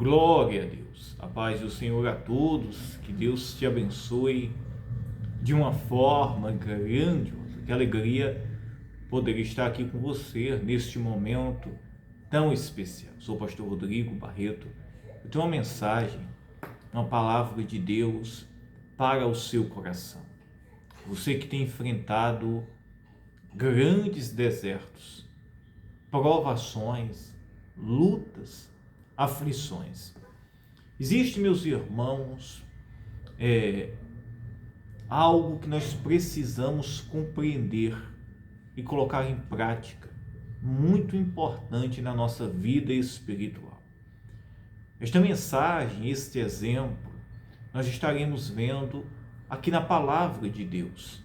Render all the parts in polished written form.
Glória a Deus. A paz do Senhor a todos. Que Deus te abençoe de uma forma grandiosa. Que alegria poder estar aqui com você neste momento tão especial. Sou o pastor Rodrigo Barreto. Eu tenho uma mensagem, uma palavra de Deus para o seu coração. Você que tem enfrentado grandes desertos, provações, lutas, aflições. Existe, meus irmãos, algo que nós precisamos compreender e colocar em prática, muito importante na nossa vida espiritual. Esta mensagem, este exemplo, nós estaremos vendo aqui na palavra de Deus,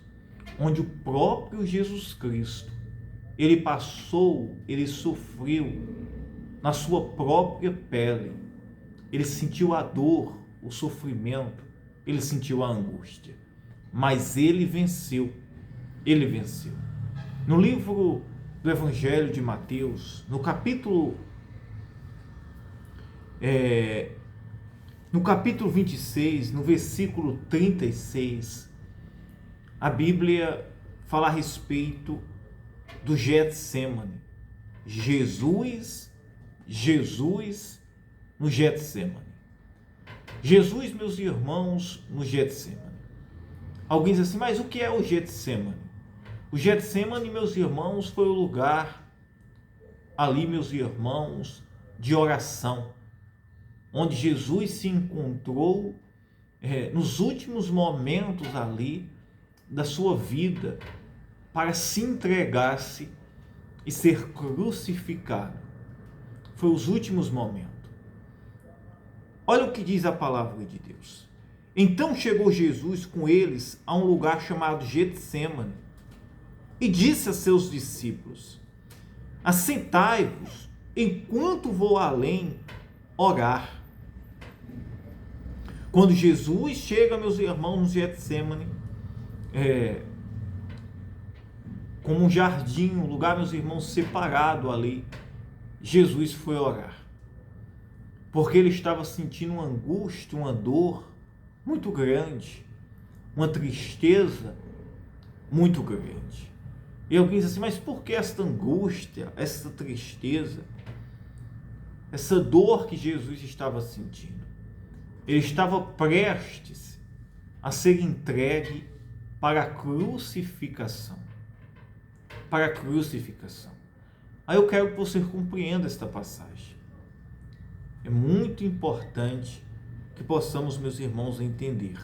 onde o próprio Jesus Cristo, ele passou, ele sofreu na sua própria pele, ele sentiu a dor, o sofrimento, ele sentiu a angústia, mas ele venceu. No livro do Evangelho de Mateus, no capítulo 26, no versículo 36, a Bíblia fala a respeito do Getsemane. Jesus no Getsemane. Jesus, meus irmãos, no Getsemane. Alguém diz assim, mas o que é o Getsemane? O Getsemane, meus irmãos, foi o lugar ali, meus irmãos, de oração, onde Jesus se encontrou nos últimos momentos ali da sua vida para se entregar-se e ser crucificado. Foi os últimos momentos. Olha o que diz a palavra de Deus. Então chegou Jesus com eles a um lugar chamado Getsemane e disse a seus discípulos: assentai-vos enquanto vou além orar. Quando Jesus chega, meus irmãos, no Getsemane, como um jardim, um lugar, meus irmãos, separado ali, Jesus foi orar, porque ele estava sentindo uma angústia, uma dor muito grande, uma tristeza muito grande. E alguém diz assim, mas por que esta angústia, essa tristeza, essa dor que Jesus estava sentindo? Ele estava prestes a ser entregue para a crucificação. Para a crucificação. Aí eu quero que você compreenda esta passagem. É muito importante que possamos, meus irmãos, entender.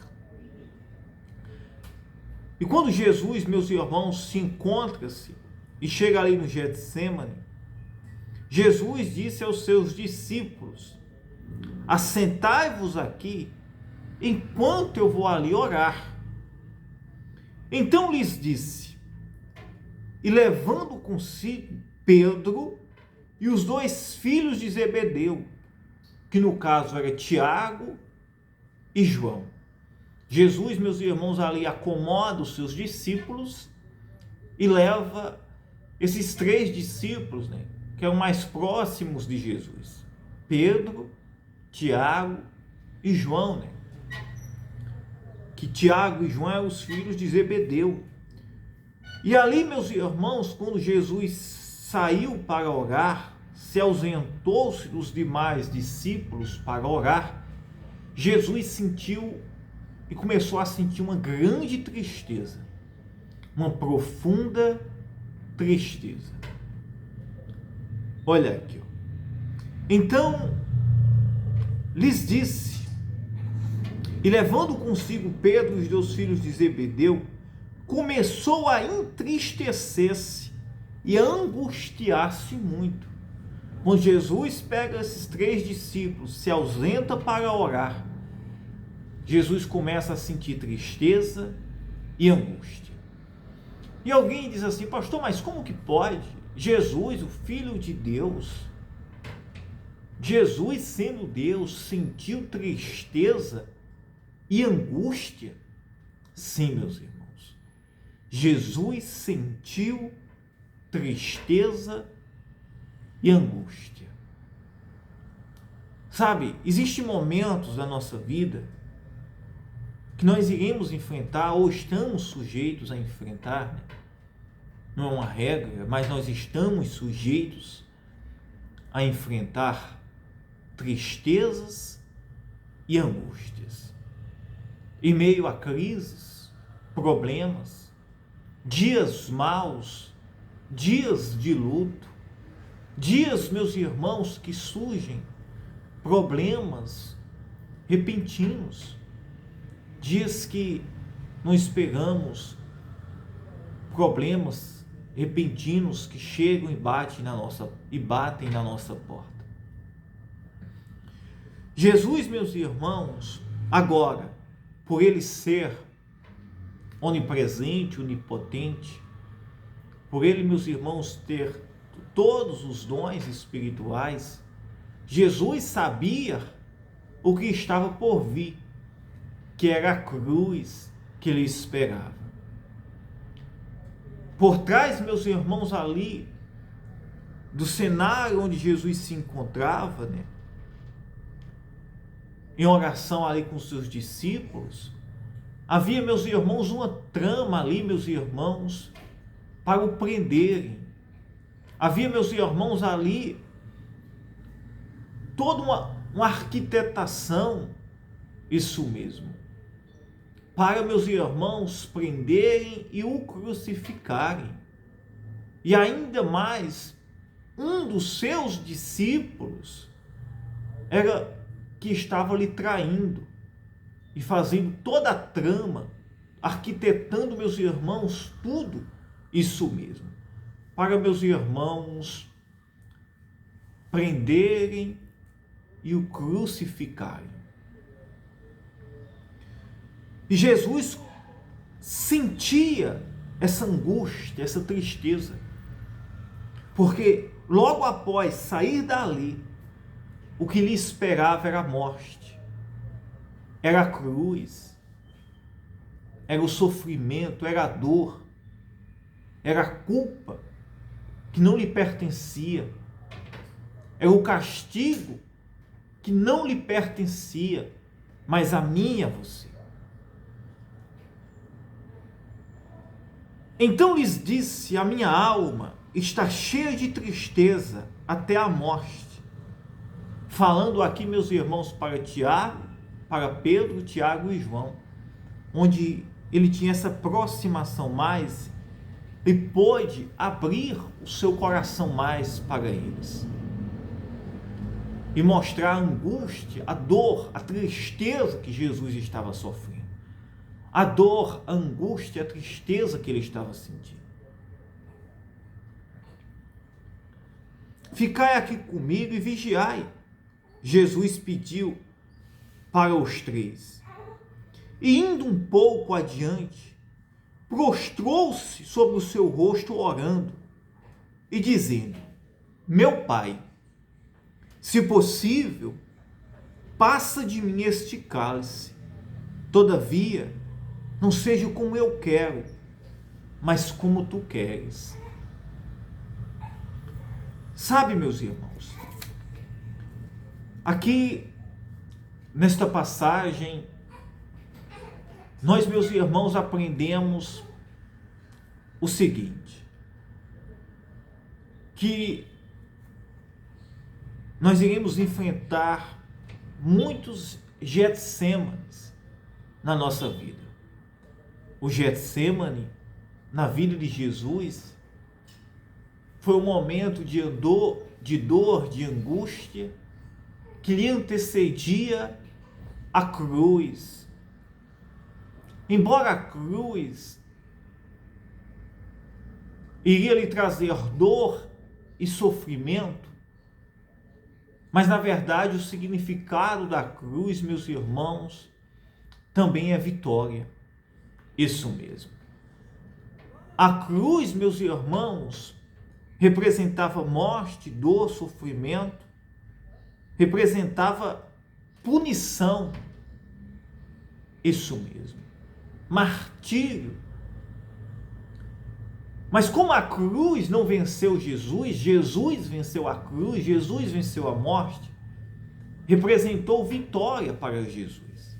E quando Jesus, meus irmãos, se encontra-se e chega ali no Getsemane, Jesus disse aos seus discípulos: assentai-vos aqui enquanto eu vou ali orar. Então lhes disse, e levando consigo Pedro e os dois filhos de Zebedeu, que no caso era Tiago e João. Jesus, meus irmãos, ali acomoda os seus discípulos e leva esses três discípulos, que eram mais próximos de Jesus: Pedro, Tiago e João, que Tiago e João eram os filhos de Zebedeu. E ali, meus irmãos, quando Jesus saiu para orar, se ausentou-se dos demais discípulos para orar, Jesus sentiu e começou a sentir uma grande tristeza, uma profunda tristeza. Olha aqui. Então, lhes disse, e levando consigo Pedro e os dois filhos de Zebedeu, começou a entristecer-se e a angustiar-se muito. Quando Jesus pega esses três discípulos, se ausenta para orar, Jesus começa a sentir tristeza e angústia. E alguém diz assim, pastor, mas como que pode? Jesus, o Filho de Deus, Jesus sendo Deus, sentiu tristeza e angústia? Sim, meus irmãos. Jesus sentiu tristeza e angústia. Sabe, existem momentos da nossa vida que nós iremos enfrentar ou estamos sujeitos a enfrentar, né? Não é uma regra, mas nós estamos sujeitos a enfrentar tristezas e angústias. Em meio a crises, problemas, dias maus, dias de luto, dias, meus irmãos, que surgem problemas repentinos, dias que não esperamos, problemas repentinos que chegam e batem na nossa porta. Jesus, meus irmãos, agora, por ele ser onipresente, onipotente, por ele, meus irmãos, ter todos os dons espirituais, Jesus sabia o que estava por vir, que era a cruz que lhe esperava. Por trás, meus irmãos, ali, do cenário onde Jesus se encontrava, né, em oração ali com os seus discípulos, havia, meus irmãos, uma trama ali, meus irmãos, para o prenderem. Havia, meus irmãos, ali toda uma arquitetação, isso mesmo, para, meus irmãos, prenderem e o crucificarem. E ainda mais, um dos seus discípulos era que estava lhe traindo e fazendo toda a trama, arquitetando, meus irmãos, tudo isso mesmo, para, meus irmãos, prenderem e o crucificarem. E Jesus sentia essa angústia, essa tristeza, porque logo após sair dali, o que lhe esperava era a morte, era a cruz, era o sofrimento, era a dor, era a culpa que não lhe pertencia, era o castigo que não lhe pertencia, mas a mim e a você. Então lhes disse: a minha alma está cheia de tristeza até a morte. Falando aqui, meus irmãos, para Tiago, para Pedro, Tiago e João, onde ele tinha essa aproximação mais e pôde abrir o seu coração mais para eles e mostrar a angústia, a dor, a tristeza que Jesus estava sofrendo. A dor, a angústia, a tristeza que ele estava sentindo. Ficai aqui comigo e vigiai, Jesus pediu para os três. E indo um pouco adiante, prostrou-se sobre o seu rosto orando e dizendo: meu Pai, se possível, passa de mim este cálice. Todavia, não seja como eu quero, mas como tu queres. Sabe, meus irmãos, aqui nesta passagem, nós, meus irmãos, aprendemos o seguinte: que nós iremos enfrentar muitos Getsêmanes na nossa vida. O Getsemane, na vida de Jesus, foi um momento de dor, de angústia, que lhe antecedia a cruz. Embora a cruz iria lhe trazer dor e sofrimento, mas na verdade o significado da cruz, meus irmãos, também é vitória. Isso mesmo. A cruz, meus irmãos, representava morte, dor, sofrimento, representava punição. Isso mesmo. Martírio. Mas como a cruz não venceu Jesus, Jesus venceu a cruz, Jesus venceu a morte, representou vitória para Jesus.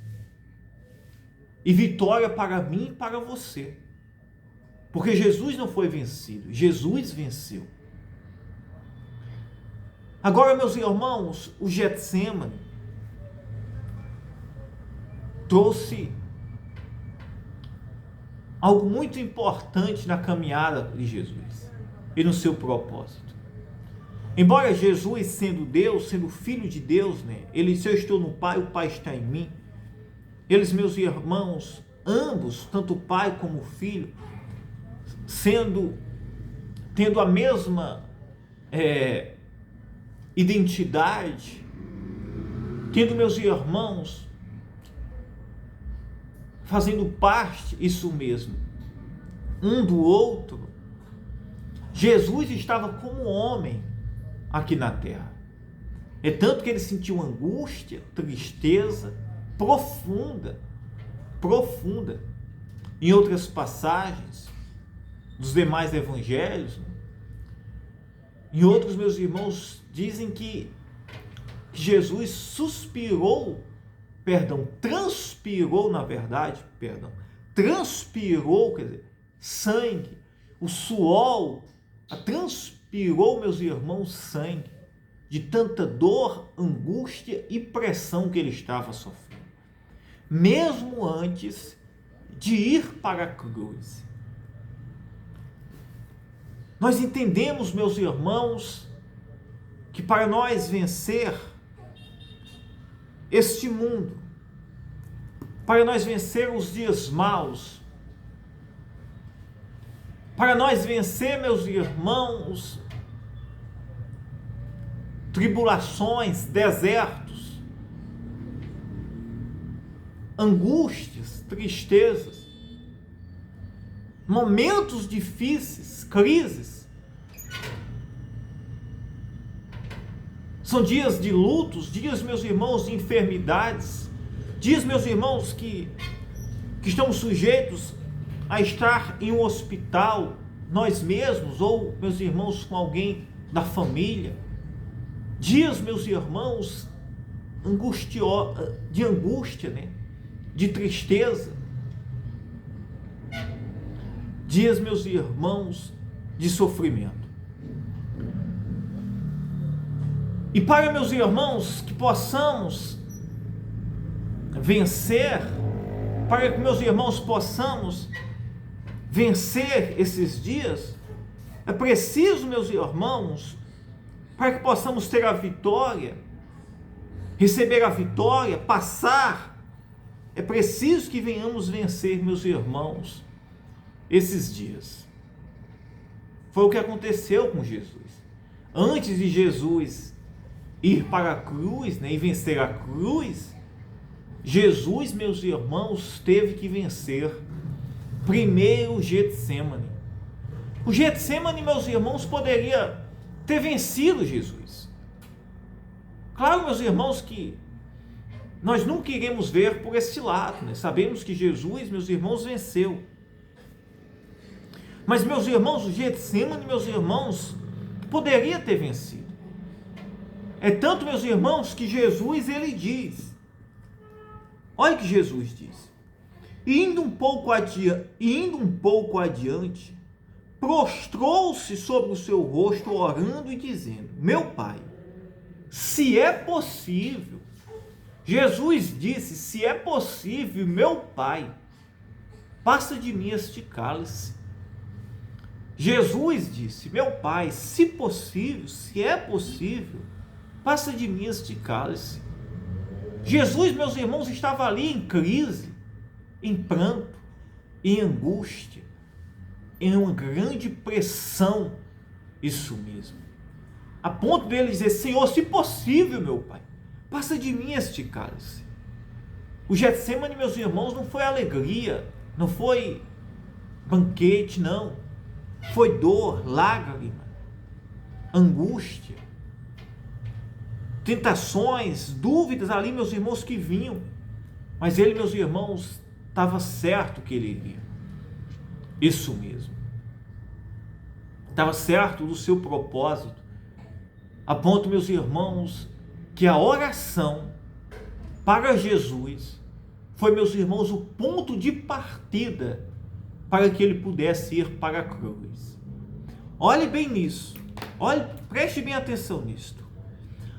E vitória para mim e para você. Porque Jesus não foi vencido, Jesus venceu. Agora, meus irmãos, o Getsêmani trouxe algo muito importante na caminhada de Jesus e no seu propósito. Embora Jesus, sendo Deus, sendo Filho de Deus, ele, se eu estou no Pai, o Pai está em mim. Eles, meus irmãos, ambos, tanto o Pai como o Filho, tendo a mesma identidade, tendo, meus irmãos, fazendo parte, isso mesmo, um do outro, Jesus estava como homem aqui na terra. É tanto que ele sentiu angústia, tristeza profunda. Em outras passagens dos demais evangelhos, em outros, meus irmãos, dizem que Jesus transpirou, quer dizer, sangue, o suor, transpirou, meus irmãos, sangue, de tanta dor, angústia e pressão que ele estava sofrendo, mesmo antes de ir para a cruz. Nós entendemos, meus irmãos, que para nós vencer este mundo, para nós vencer os dias maus, para nós vencer, meus irmãos, tribulações, desertos, angústias, tristezas, momentos difíceis, crises. São dias de lutos, dias, meus irmãos, de enfermidades, dias, meus irmãos, que estamos sujeitos a estar em um hospital, nós mesmos, ou, meus irmãos, com alguém da família. Dias, meus irmãos, de angústia, de tristeza. Dias, meus irmãos, de sofrimento. E para, meus irmãos, que possamos vencer, para que, meus irmãos, possamos vencer esses dias, é preciso, meus irmãos, para que possamos ter a vitória, receber a vitória, passar, é preciso que venhamos vencer, meus irmãos, esses dias. Foi o que aconteceu com Jesus. Antes de Jesus ir para a cruz, e vencer a cruz, Jesus, meus irmãos, teve que vencer primeiro o Getsêmani. O Getsêmani, meus irmãos, poderia ter vencido Jesus. Claro, meus irmãos, que nós nunca iremos ver por esse lado, Sabemos que Jesus, meus irmãos, venceu. Mas, meus irmãos, o Getsêmani, meus irmãos, poderia ter vencido. É tanto, meus irmãos, que Jesus, ele diz, olha o que Jesus diz, e indo um pouco adiante, prostrou-se sobre o seu rosto, orando e dizendo: meu Pai, se é possível, Jesus disse, se é possível, meu Pai, passa de mim este cálice. Jesus disse: meu Pai, se possível, se é possível, passa de mim este cálice. Jesus, meus irmãos, estava ali em crise, em pranto, em angústia, em uma grande pressão, isso mesmo, a ponto dele dizer: Senhor, se possível, meu Pai, passa de mim este cálice. O Getsêmani, meus irmãos, não foi alegria, não foi banquete, não, foi dor, lágrima, angústia, tentações, dúvidas ali, meus irmãos, que vinham, mas ele, meus irmãos, estava certo que ele iria, isso mesmo, estava certo do seu propósito, a ponto, meus irmãos, que a oração para Jesus foi, meus irmãos, o ponto de partida para que ele pudesse ir para a cruz. Olhe bem nisso, preste bem atenção nisto.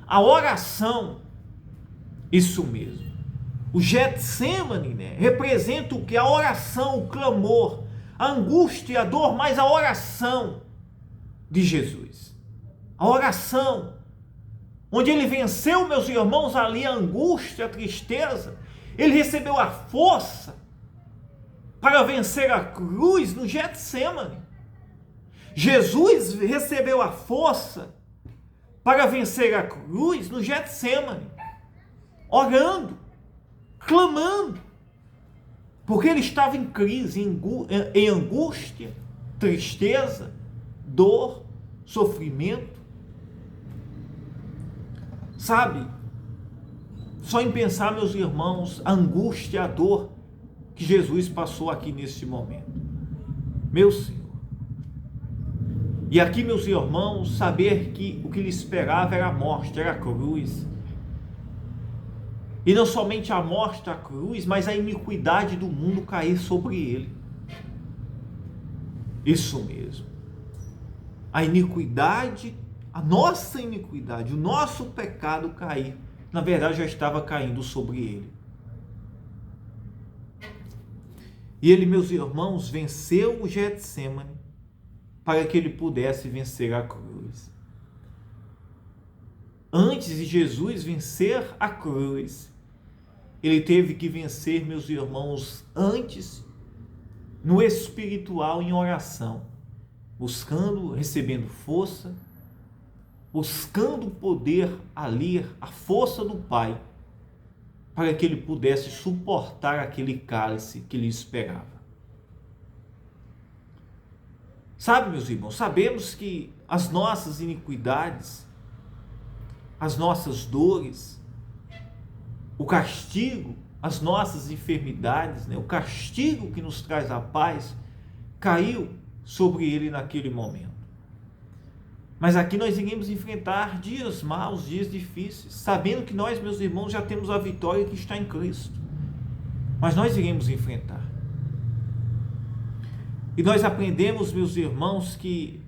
A oração, isso mesmo, o Getsemane, representa o que? A oração, o clamor, a angústia e a dor, mas a oração de Jesus. A oração, onde ele venceu, meus irmãos, ali a angústia, a tristeza, ele recebeu a força para vencer a cruz no Getsemane. Jesus recebeu a força para vencer a cruz no Getsemane, orando, clamando, porque ele estava em crise, em angústia, tristeza, dor, sofrimento. Sabe, só em pensar, meus irmãos, a angústia, a dor que Jesus passou aqui neste momento. Meu Senhor. E aqui, meus irmãos, saber que o que lhe esperava era a morte, era a cruz. E não somente a morte, a cruz, mas a iniquidade do mundo cair sobre ele. Isso mesmo. A iniquidade, a nossa iniquidade, o nosso pecado cair, na verdade já estava caindo sobre ele. E ele, meus irmãos, venceu o Getsemane para que ele pudesse vencer a cruz. Antes de Jesus vencer a cruz, ele teve que vencer, meus irmãos, antes, no espiritual, em oração, buscando, recebendo força, buscando poder ali, a força do Pai, para que ele pudesse suportar aquele cálice que lhe esperava. Sabe, meus irmãos, sabemos que as nossas iniquidades, as nossas dores, o castigo, as nossas enfermidades, o castigo que nos traz a paz, caiu sobre ele naquele momento. Mas aqui nós iremos enfrentar dias maus, dias difíceis, sabendo que nós, meus irmãos, já temos a vitória que está em Cristo. Mas nós iremos enfrentar. E nós aprendemos, meus irmãos, que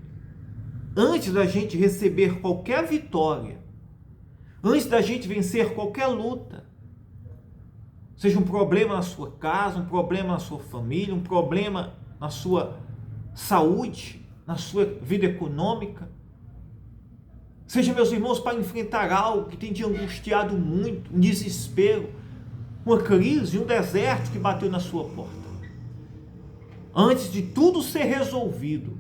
antes da gente receber qualquer vitória, antes da gente vencer qualquer luta, seja um problema na sua casa, um problema na sua família, um problema na sua saúde, na sua vida econômica, seja, meus irmãos, para enfrentar algo que tem te angustiado muito, um desespero, uma crise, um deserto que bateu na sua porta. Antes de tudo ser resolvido,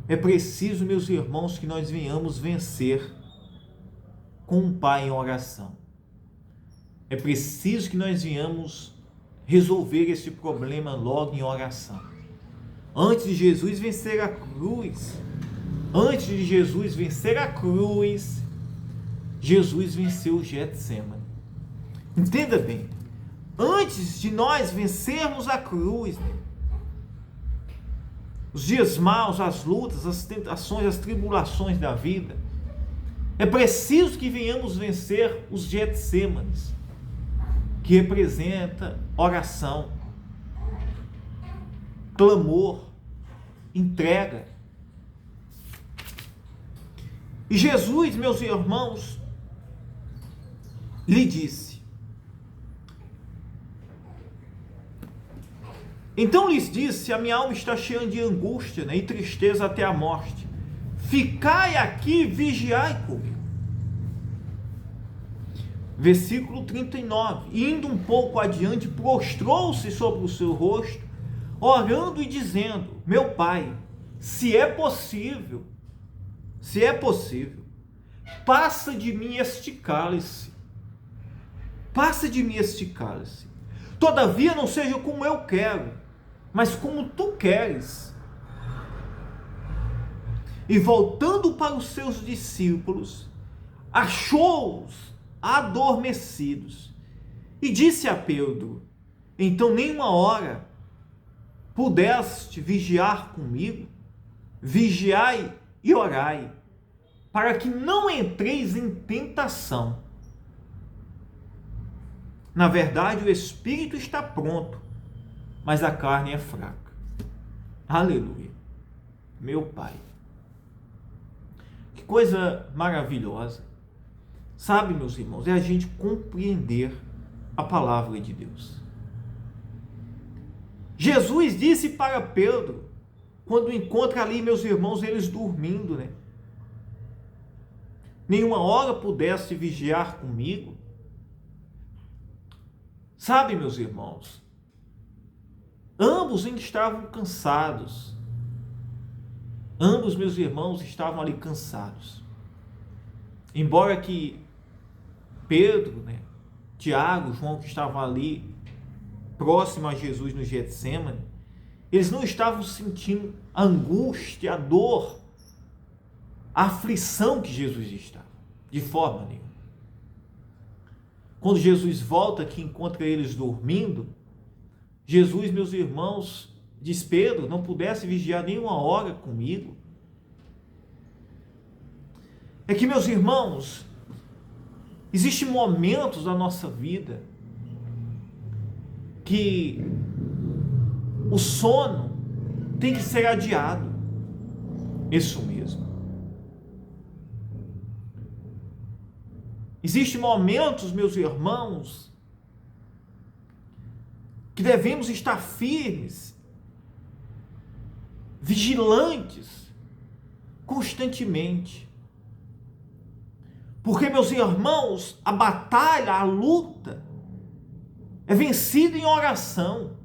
é preciso, meus irmãos, que nós venhamos vencer com o Pai em oração. É preciso que nós venhamos resolver esse problema logo em oração. Antes de Jesus vencer a cruz, Jesus venceu o Getsemane. Entenda bem, antes de nós vencermos a cruz, os dias maus, as lutas, as tentações, as tribulações da vida, é preciso que venhamos vencer os Getsemanes, que representa oração, clamor, entrega. E Jesus, meus irmãos, lhe disse: então lhes disse, a minha alma está cheia de angústia, e tristeza até a morte. Ficai aqui, vigiai comigo. Versículo 39. Indo um pouco adiante, prostrou-se sobre o seu rosto, orando e dizendo: meu Pai, se é possível, passa de mim este cálice. Passa de mim este cálice. Todavia não seja como eu quero, mas como tu queres. E voltando para os seus discípulos, achou-os adormecidos, e disse a Pedro: então nem uma hora pudeste vigiar comigo? Vigiai e orai, para que não entreis em tentação. Na verdade, o espírito está pronto, mas a carne é fraca. Aleluia. Meu Pai. Que coisa maravilhosa. Sabe, meus irmãos, é a gente compreender a palavra de Deus. Jesus disse para Pedro, quando encontra ali, meus irmãos, eles dormindo, né? Nenhuma hora pudesse vigiar comigo. Sabe, meus irmãos, ambos ainda estavam cansados. Ambos, meus irmãos, estavam ali cansados. Embora que Pedro, né, Tiago, João, que estavam ali próximo a Jesus no Getsêmani, eles não estavam sentindo a angústia, a dor, a aflição que Jesus estava, de forma nenhuma. Quando Jesus volta, que encontra eles dormindo, Jesus, meus irmãos, diz: Pedro, não pudesse vigiar nenhuma hora comigo. É que, meus irmãos, existem momentos da nossa vida que o sono tem que ser adiado. Isso mesmo. Existem momentos, meus irmãos, que devemos estar firmes, vigilantes, constantemente. Porque, meus irmãos, a batalha, a luta, é vencida em oração.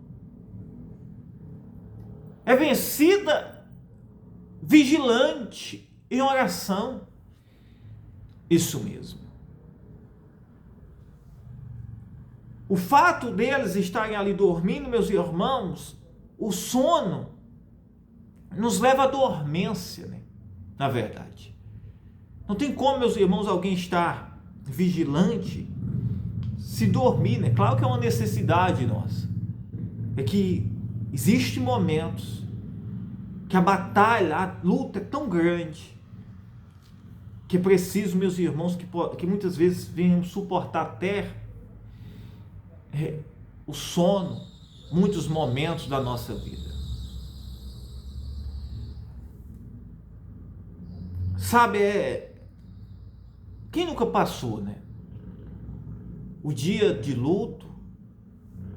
É vencida vigilante em oração. Isso mesmo. O fato deles estarem ali dormindo, meus irmãos, o sono nos leva à dormência, né? Na verdade. Não tem como, meus irmãos, alguém estar vigilante se dormir, né? Claro que é uma necessidade nossa. É que existem momentos que a batalha, a luta é tão grande que é preciso, meus irmãos, que muitas vezes venhamos suportar até o sono, muitos momentos da nossa vida. Sabe, quem nunca passou, né? O dia de luto,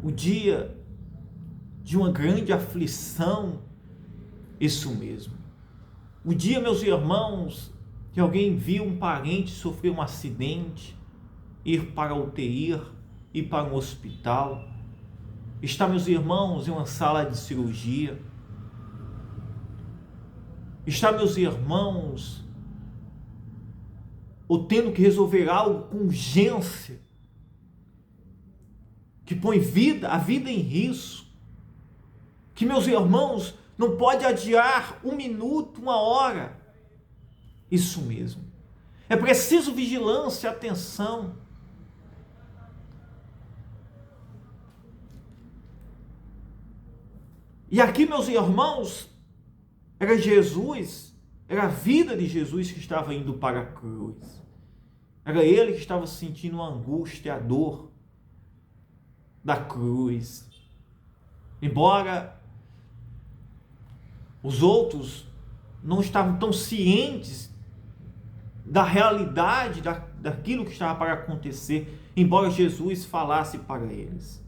o dia de uma grande aflição, isso mesmo. O dia, meus irmãos, que alguém viu um parente sofrer um acidente, ir para a UTI, ir para um hospital, está, meus irmãos, em uma sala de cirurgia, está, meus irmãos, ou tendo que resolver algo com urgência, que põe a vida em risco, que, meus irmãos, não pode adiar um minuto, uma hora. Isso mesmo. É preciso vigilância, atenção. E aqui, meus irmãos, era Jesus, era a vida de Jesus que estava indo para a cruz. Era ele que estava sentindo a angústia, a dor da cruz. Embora os outros não estavam tão cientes da realidade daquilo que estava para acontecer, embora Jesus falasse para eles.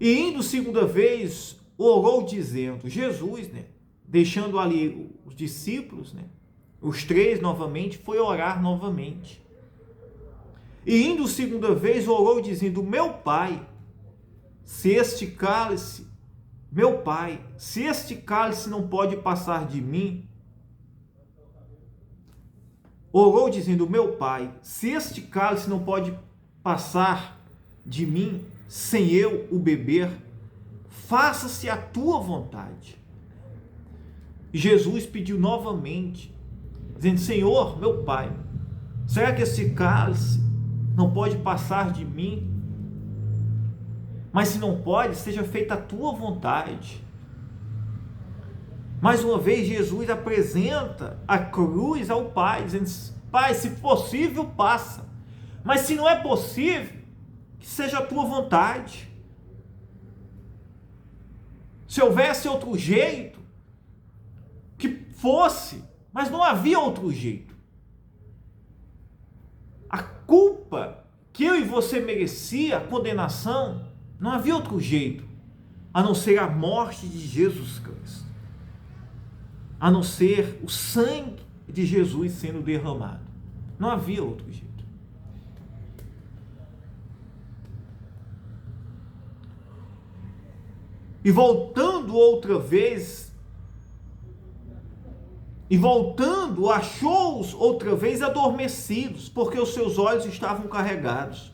E indo segunda vez, orou dizendo, Jesus, né, deixando ali os discípulos, né, os três novamente, foi orar novamente. E indo segunda vez, orou dizendo, meu Pai, se este cálice não pode passar de mim, orou dizendo, meu Pai, se este cálice não pode passar de mim, sem eu o beber, faça-se a tua vontade. E Jesus pediu novamente, dizendo, Senhor, meu Pai, será que esse cálice não pode passar de mim? Mas se não pode, seja feita a tua vontade. Mais uma vez, Jesus apresenta a cruz ao Pai, dizendo: Pai, se possível, passa. Mas se não é possível, que seja a tua vontade. Se houvesse outro jeito, que fosse, mas não havia outro jeito. A culpa que eu e você merecia, a condenação, não havia outro jeito, a não ser a morte de Jesus Cristo, a não ser o sangue de Jesus sendo derramado. Não havia outro jeito. E voltando outra vez, achou-os outra vez adormecidos, porque os seus olhos estavam carregados.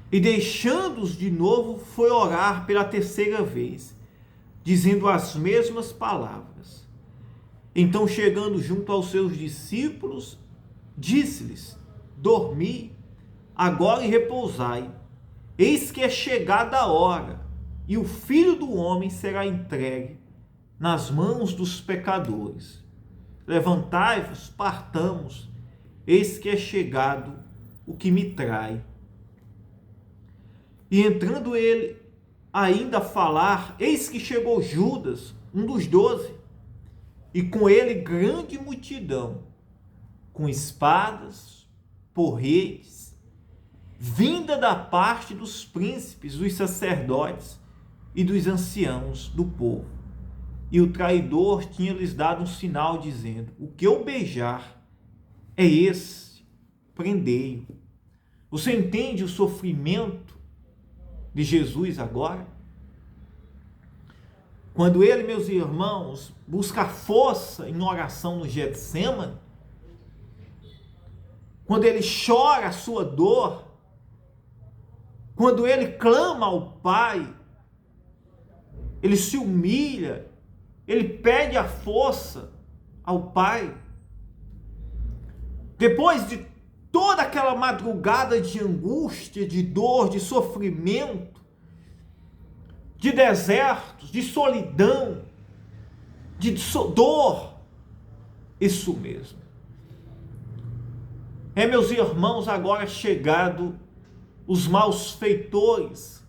E deixando-os de novo, foi orar pela terceira vez, dizendo as mesmas palavras. Então, chegando junto aos seus discípulos, disse-lhes: dormi agora e repousai. Eis que é chegada a hora, e o Filho do Homem será entregue nas mãos dos pecadores. Levantai-vos, partamos, eis que é chegado o que me trai. E entrando ele ainda a falar, eis que chegou Judas, um dos 12, e com ele grande multidão, com espadas, porretes, vinda da parte dos príncipes, dos sacerdotes e dos anciãos do povo. E o traidor tinha-lhes dado um sinal, dizendo: o que eu beijar é esse, prendei-o. Você entende o sofrimento de Jesus agora? Quando ele, meus irmãos, busca força em oração no Getsêmani, quando ele chora a sua dor, quando ele clama ao Pai, ele se humilha, ele pede a força ao Pai. Depois de toda aquela madrugada de angústia, de dor, de sofrimento, de desertos, de solidão, de dor, isso mesmo. Meus irmãos, agora chegado os malfeitores,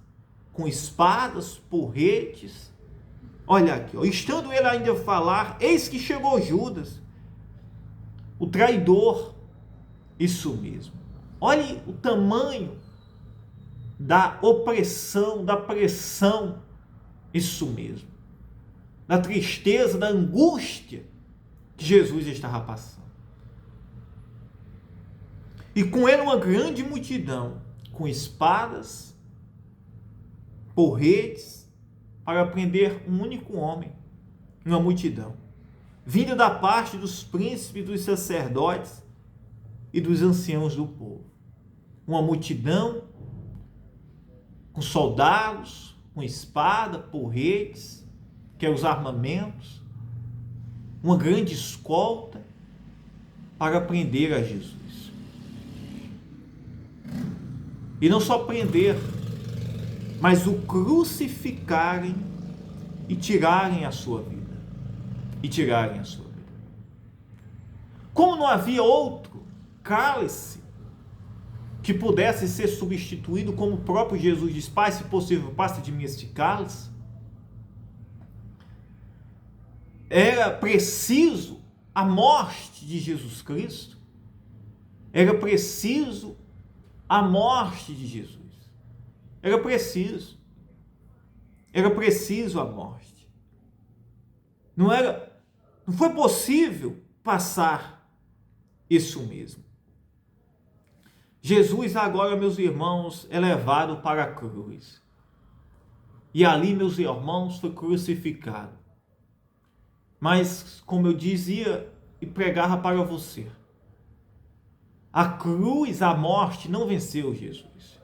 com espadas, porretes. Olha aqui, ó, estando ele ainda a falar, eis que chegou Judas, o traidor. Isso mesmo. Olhe o tamanho da opressão, da pressão. Isso mesmo. Da tristeza, da angústia que Jesus estava passando. E com ele uma grande multidão, com espadas, porretes, para prender um único homem, uma multidão, vinda da parte dos príncipes, dos sacerdotes e dos anciãos do povo. Uma multidão com soldados, com espada, porretes, que é os armamentos, uma grande escolta para prender a Jesus. E não só prender, mas o crucificarem e tirarem a sua vida. Como não havia outro cálice que pudesse ser substituído, como o próprio Jesus diz: Pai, se possível, passa de mim este cálice. Era preciso a morte de Jesus Cristo. Era preciso a morte de Jesus. Era preciso a morte. Não foi possível passar isso mesmo. Jesus agora, meus irmãos, é levado para a cruz. E ali, meus irmãos, foi crucificado. Mas, como eu dizia e pregava para você, a cruz, a morte, não venceu Jesus.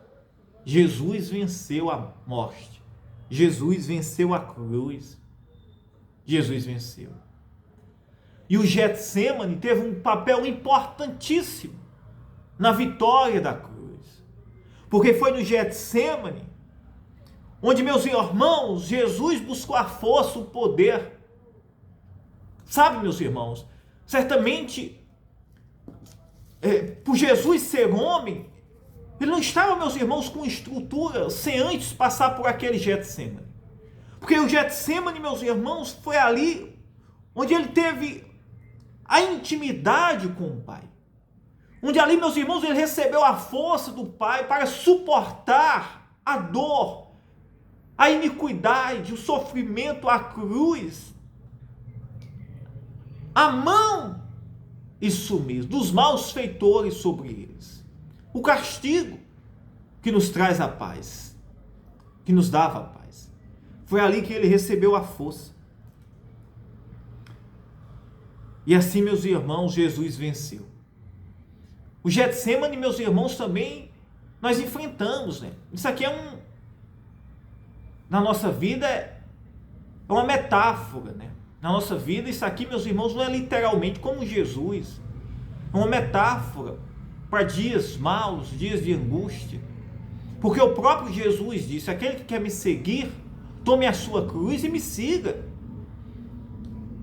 Jesus venceu a morte. Jesus venceu a cruz. Jesus venceu. E o Getsêmani teve um papel importantíssimo na vitória da cruz. Porque foi no Getsêmani onde, meus irmãos, Jesus buscou a força, o poder Sabe, meus irmãos, certamente, por Jesus ser homem, ele não estava, meus irmãos, com estrutura sem antes passar por aquele Getsemane. Porque o Getsemane, meus irmãos, foi ali onde ele teve a intimidade com o Pai. Onde ali, meus irmãos, ele recebeu a força do Pai para suportar a dor, a iniquidade, o sofrimento, a cruz, a mão, isso mesmo, dos maus feitores sobre eles. O castigo que nos traz a paz, que nos dava a paz. Foi ali que ele recebeu a força. E assim, meus irmãos, Jesus venceu. O Getsemane, meus irmãos, também nós enfrentamos, né? Isso aqui na nossa vida é uma metáfora, né? Na nossa vida, isso aqui, meus irmãos, não é literalmente como Jesus. É uma metáfora para dias maus, dias de angústia. Porque o próprio Jesus disse: aquele que quer me seguir, tome a sua cruz e me siga.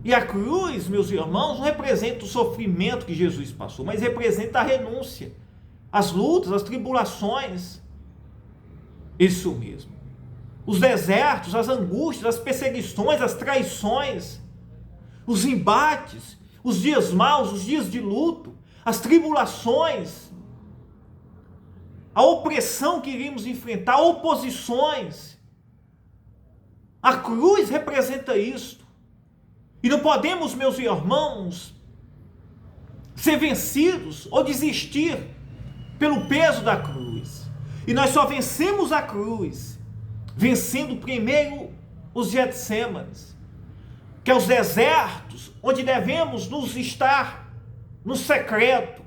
E a cruz, meus irmãos, não representa o sofrimento que Jesus passou, mas representa a renúncia, as lutas, as tribulações. Isso mesmo. Os desertos, as angústias, as perseguições, as traições, os embates, os dias maus, os dias de luto, as tribulações, a opressão que iríamos enfrentar, oposições. A cruz representa isto. E não podemos, meus irmãos, ser vencidos ou desistir pelo peso da cruz. E nós só vencemos a cruz vencendo primeiro os Getsêmanes, que é os desertos onde devemos nos estar no secreto,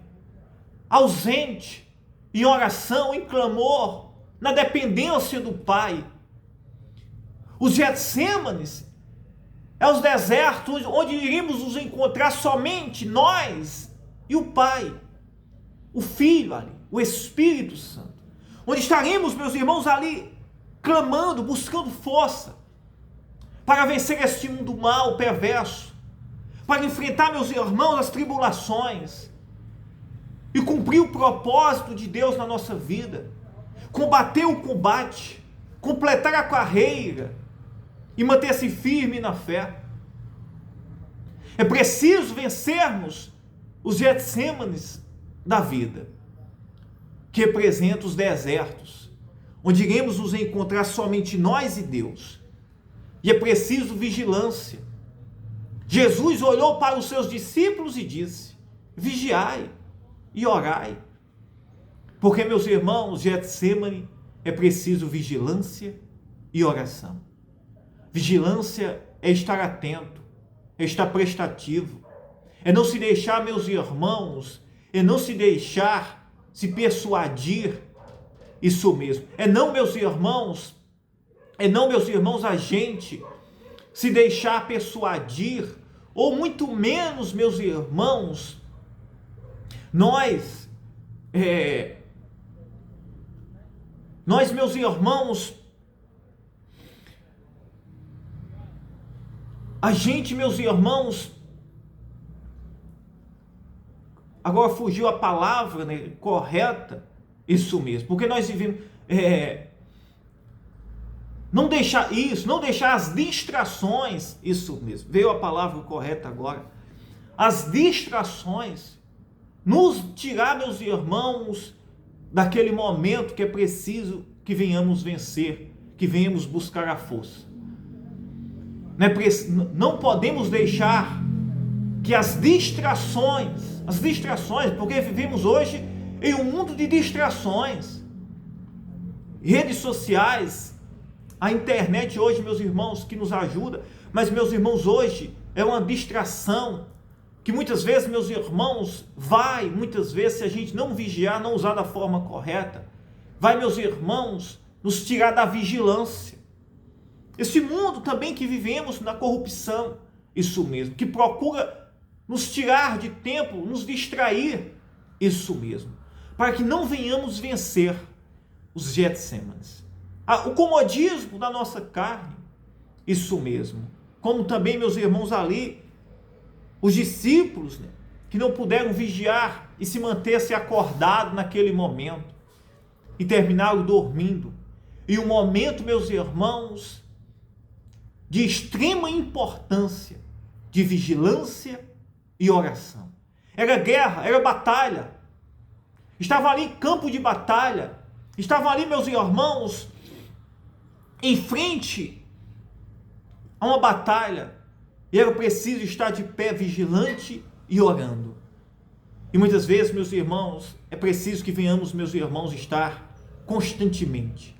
ausente, em oração, em clamor, na dependência do Pai. Os Getsêmanes é os desertos onde iríamos nos encontrar somente nós e o Pai, o Filho ali, o Espírito Santo. Onde estaremos, meus irmãos, ali clamando, buscando força para vencer este mundo mau, perverso, para enfrentar, meus irmãos, as tribulações e cumprir o propósito de Deus na nossa vida, combater o combate, completar a carreira e manter-se firme na fé. É preciso vencermos os Getsêmanes da vida, que representam os desertos, onde iremos nos encontrar somente nós e Deus. E é preciso vigilância. Jesus olhou para os seus discípulos e disse: vigiai e orai. Porque, meus irmãos, Getsemane é preciso vigilância e oração. Vigilância é estar atento, é estar prestativo, é não se deixar, meus irmãos, é não se deixar se persuadir, isso mesmo, é não, meus irmãos, a gente se deixar persuadir, ou muito menos, meus irmãos, nós, meus irmãos, a gente, meus irmãos, agora fugiu a palavra, né, correta, isso mesmo, porque nós vivemos, não deixar isso, não deixar as distrações, isso mesmo, veio a palavra correta agora, as distrações, nos tirar, meus irmãos, daquele momento que é preciso que venhamos vencer, que venhamos buscar a força. Não podemos deixar que as distrações, porque vivemos hoje em um mundo de distrações, redes sociais, a internet hoje, meus irmãos, que nos ajuda, mas, meus irmãos, hoje é uma distração que muitas vezes, meus irmãos, muitas vezes, se a gente não vigiar, não usar da forma correta, vai, meus irmãos, nos tirar da vigilância. Esse mundo também que vivemos na corrupção, isso mesmo, que procura nos tirar de tempo, nos distrair, isso mesmo, para que não venhamos vencer os Getsêmanes. O comodismo da nossa carne, isso mesmo, como também, meus irmãos, ali, Os discípulos, né, que não puderam vigiar e se manter-se acordado naquele momento e terminaram dormindo. E um momento, meus irmãos, de extrema importância, de vigilância e oração. Era guerra, era batalha. Estavam ali em campo de batalha. Estavam ali, meus irmãos, em frente a uma batalha. E era preciso estar de pé, vigilante e orando. E muitas vezes, meus irmãos, é preciso que venhamos, meus irmãos, estar constantemente.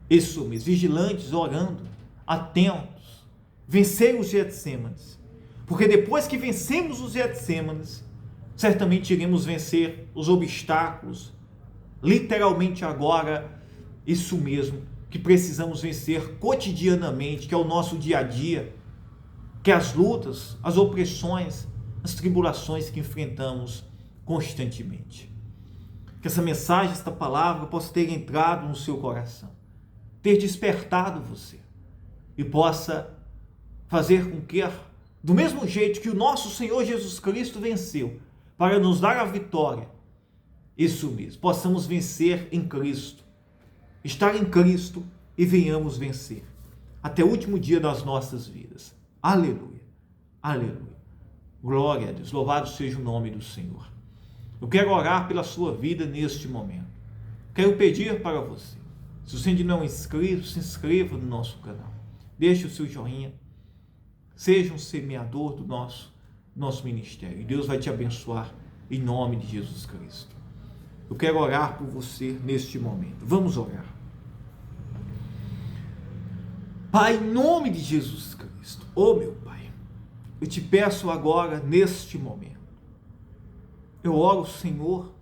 Isso mesmo, vigilantes, orando, atentos, vencer os Getsêmanes. Porque depois que vencemos os Getsêmanes, certamente iremos vencer os obstáculos. Literalmente agora, isso mesmo, que precisamos vencer cotidianamente, que é o nosso dia a dia, que é as lutas, as opressões, as tribulações que enfrentamos constantemente. Que essa mensagem, esta palavra possa ter entrado no seu coração, ter despertado você e possa fazer com que, do mesmo jeito que o nosso Senhor Jesus Cristo venceu para nos dar a vitória, isso mesmo, possamos vencer em Cristo, estar em Cristo e venhamos vencer até o último dia das nossas vidas. Aleluia, aleluia. Glória a Deus, louvado seja o nome do Senhor. Eu quero orar pela sua vida neste momento. Quero pedir para você, se você ainda não é inscrito, se inscreva no nosso canal. Deixe o seu joinha. Seja um semeador do nosso ministério. E Deus vai te abençoar em nome de Jesus Cristo. Eu quero orar por você neste momento. Vamos orar. Pai, em nome de Jesus Cristo, oh meu Pai, eu te peço agora, neste momento, eu oro, Senhor,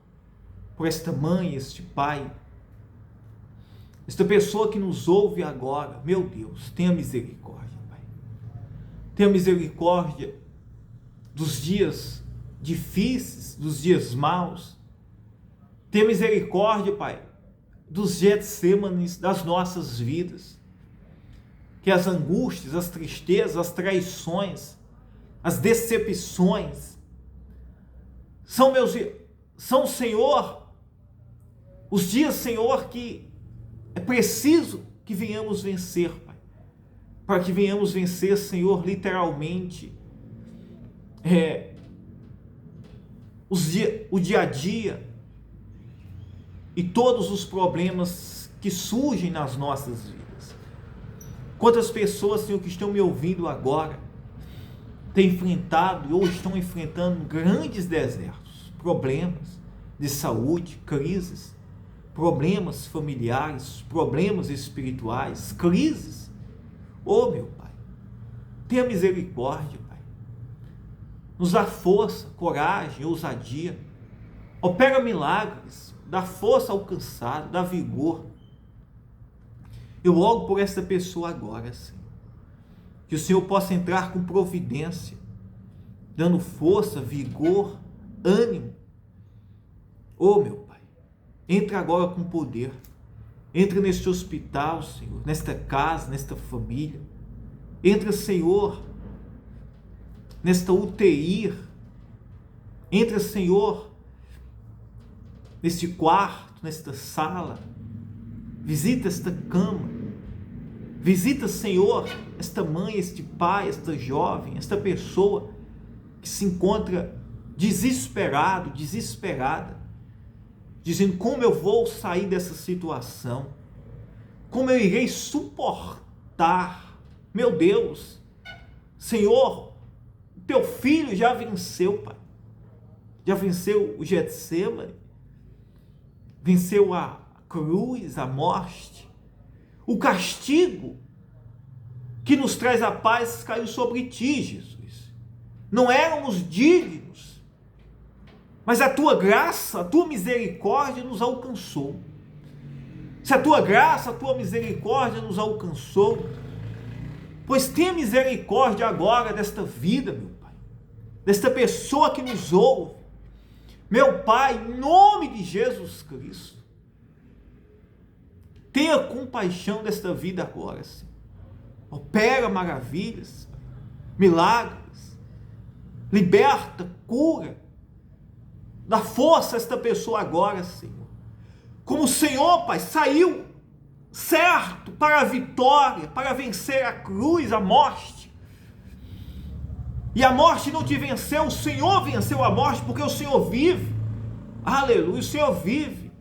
por esta mãe, este pai, esta pessoa que nos ouve agora. Meu Deus, tenha misericórdia, Pai. Tenha misericórdia dos dias difíceis, dos dias maus. Tenha misericórdia, Pai, dos Getsêmanes das nossas vidas. Que as angústias, as tristezas, as traições, as decepções são, Senhor, os dias, Senhor, que é preciso que venhamos vencer, Pai. Para que venhamos vencer, Senhor, literalmente, o dia a dia e todos os problemas que surgem nas nossas vidas. Quantas pessoas, Senhor, que estão me ouvindo agora, têm enfrentado ou estão enfrentando grandes desertos, problemas de saúde, crises, problemas familiares, problemas espirituais, crises. Oh, meu Pai, tenha misericórdia, Pai. Nos dá força, coragem, ousadia. Opera milagres, dá força ao cansado, dá vigor. Eu oro por essa pessoa agora, Senhor. Que o Senhor possa entrar com providência, dando força, vigor, ânimo. Oh, meu Pai, entra agora com poder. Entra neste hospital, Senhor, nesta casa, nesta família. Entra, Senhor, nesta UTI. Entra, Senhor, neste quarto, nesta sala. Visita esta cama. Visita, Senhor, esta mãe, este pai, esta jovem, esta pessoa que se encontra desesperado, desesperada, dizendo: como eu vou sair dessa situação? Como eu irei suportar? Meu Deus, Senhor, teu filho já venceu, Pai. Já venceu o Getsêmani, venceu a cruz, a morte. O castigo que nos traz a paz caiu sobre ti, Jesus. Não éramos dignos, mas a tua graça, a tua misericórdia nos alcançou. Se a tua graça, a tua misericórdia nos alcançou, pois tenha misericórdia agora desta vida, meu Pai, desta pessoa que nos ouve. Meu Pai, em nome de Jesus Cristo, tenha compaixão desta vida agora, Senhor. Opera maravilhas, milagres. Liberta, cura. Dá força a esta pessoa agora, Senhor. Como o Senhor, Pai, saiu certo para a vitória, para vencer a cruz, a morte. E a morte não te venceu, o Senhor venceu a morte, porque o Senhor vive. Aleluia, o Senhor vive.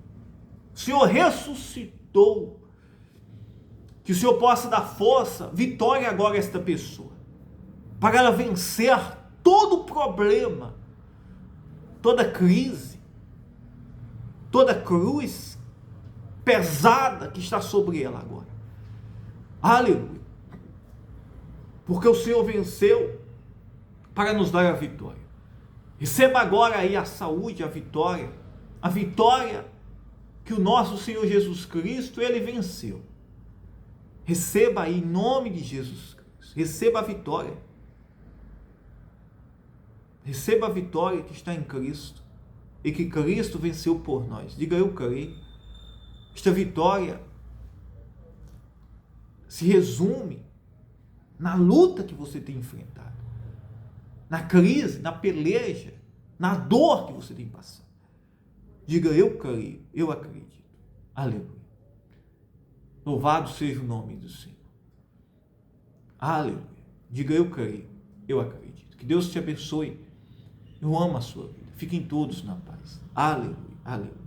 O Senhor ressuscitou. Que o Senhor possa dar força, vitória agora a esta pessoa, para ela vencer todo problema, toda crise, toda cruz pesada que está sobre ela agora. Aleluia. Porque o Senhor venceu para nos dar a vitória. Receba agora aí a saúde, a vitória que o nosso Senhor Jesus Cristo, Ele venceu. Receba aí em nome de Jesus Cristo. Receba a vitória. Receba a vitória que está em Cristo e que Cristo venceu por nós. Diga: eu creio. Esta vitória se resume na luta que você tem enfrentado, na crise, na peleja, na dor que você tem passado. Diga: eu creio, eu acredito. Aleluia. Louvado seja o nome do Senhor. Aleluia. Diga: eu creio, eu acredito. Que Deus te abençoe. Eu amo a sua vida. Fiquem todos na paz. Aleluia. Aleluia.